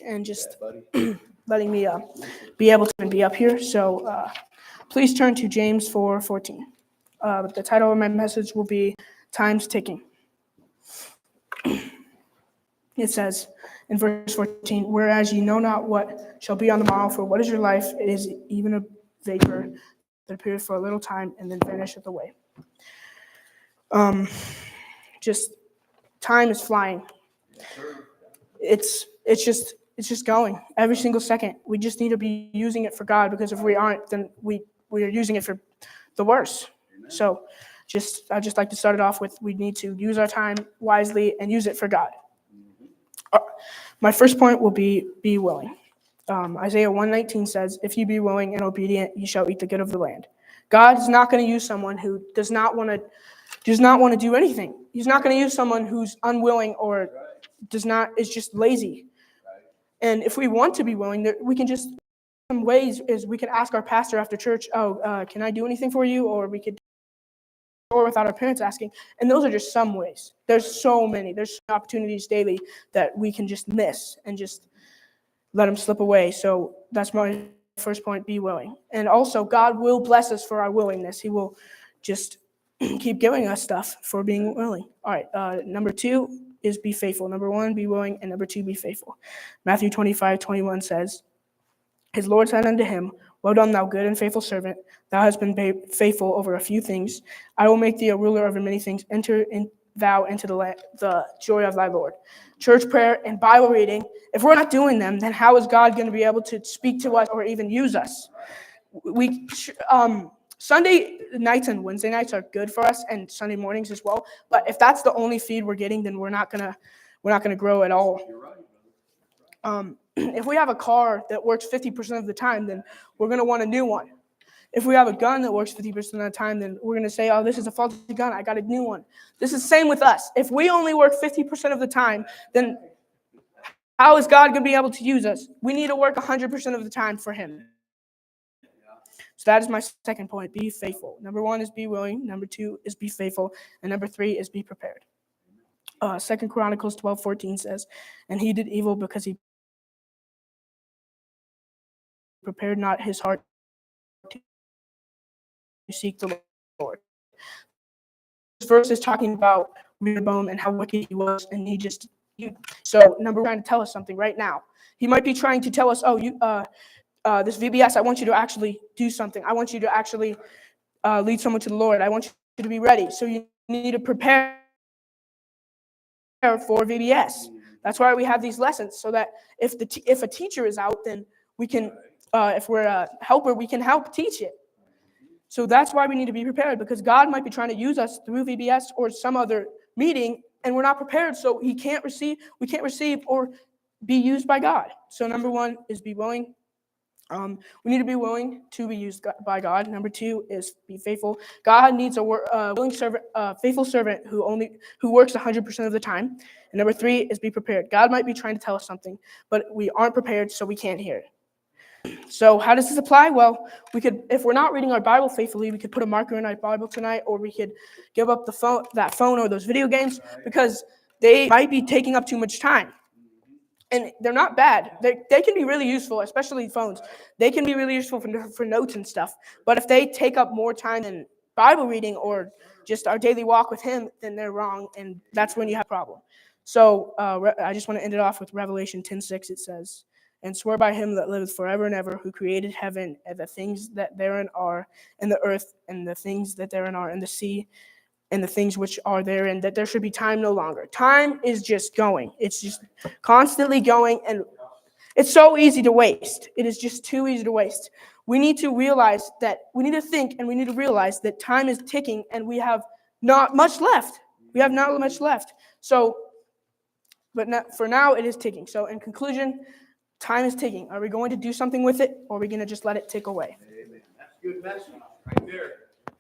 much, and just letting me be able to even be up here. So please turn to James 4:14. The title of my message will be Time's Ticking. It says in verse 14, whereas ye know not what shall be on the morrow, for what is your life? It is even a vapor that appears for a little time and then vanisheth away. Just time is flying. It's just going every single second. We just need to be using it for God, because if we aren't, then we are using it for the worse. So I just like to start it off with, we need to use our time wisely and use it for God. My first point will be willing. Isaiah 1:19 says, if you be willing and obedient, you shall eat the good of the land. God is not going to use someone who does not want to do anything. He's not going to use someone who's unwilling or is just lazy. And if we want to be willing, we can just, some ways is we can ask our pastor after church, can I do anything for you? Or we could, or without our parents asking. And those are just some ways. There's so many. There's opportunities daily that we can just miss and just let them slip away. So that's my first point, be willing. And also, God will bless us for our willingness. He will just keep giving us stuff for being willing. All right, number 2 is be faithful. Number 1, be willing, and number 2, be faithful. Matthew 25:21 says, his Lord said unto him, well done, thou good and faithful servant. Thou hast been faithful over a few things. I will make thee a ruler over many things. Enter thou into the joy of thy Lord. Church prayer and Bible reading, if we're not doing them, then how is God going to be able to speak to us or even use us? Sunday nights and Wednesday nights are good for us, and Sunday mornings as well. But if that's the only feed we're getting, then we're not gonna grow at all. If we have a car that works 50% of the time, then we're gonna want a new one. If we have a gun that works 50% of the time, then we're gonna say, oh, this is a faulty gun, I got a new one. This is the same with us. If we only work 50% of the time, then how is God gonna be able to use us? We need to work 100% of the time for him. So that is my second point, be faithful. Number 1 is be willing. Number 2 is be faithful. And number 3 is be prepared. 2 Chronicles 12:14 says, and he did evil because he prepared not his heart to seek the Lord. This verse is talking about Rehoboam and how wicked he was, and so number 1, trying to tell us something right now. He might be trying to tell us, this VBS, I want you to actually do something. I want you to actually lead someone to the Lord. I want you to be ready. So you need to prepare for VBS. That's why we have these lessons, so that if a teacher is out, then we can, if we're a helper, we can help teach it. So that's why we need to be prepared, because God might be trying to use us through VBS or some other meeting, and we're not prepared, so we can't receive or be used by God. So number 1 is be willing. We need to be willing to be used by God. Number 2 is be faithful. God needs a willing servant, faithful servant who works 100% of the time. And number 3 is be prepared. God might be trying to tell us something, but we aren't prepared, so we can't hear it. So how does this apply? Well, we could, if we're not reading our Bible faithfully, we could put a marker in our Bible tonight, or we could give up that phone or those video games, because they might be taking up too much time. And they're not bad. They can be really useful, especially phones. They can be really useful for notes and stuff. But if they take up more time than Bible reading or just our daily walk with him, then they're wrong, and that's when you have a problem. So I just want to end it off with Revelation 10:6. It says, and swear by him that liveth forever and ever, who created heaven and the things that therein are, and the earth and the things that therein are, and the sea and the things which are therein, that there should be time no longer. Time is just going. It's just constantly going, and it's so easy to waste. It is just too easy to waste. We need to realize that, we need to think, and we need to realize that time is ticking, and we have not much left. We have not much left. So, for now, it is ticking. So in conclusion, time is ticking. Are we going to do something with it, or are we going to just let it tick away? Amen. That's a good message right there.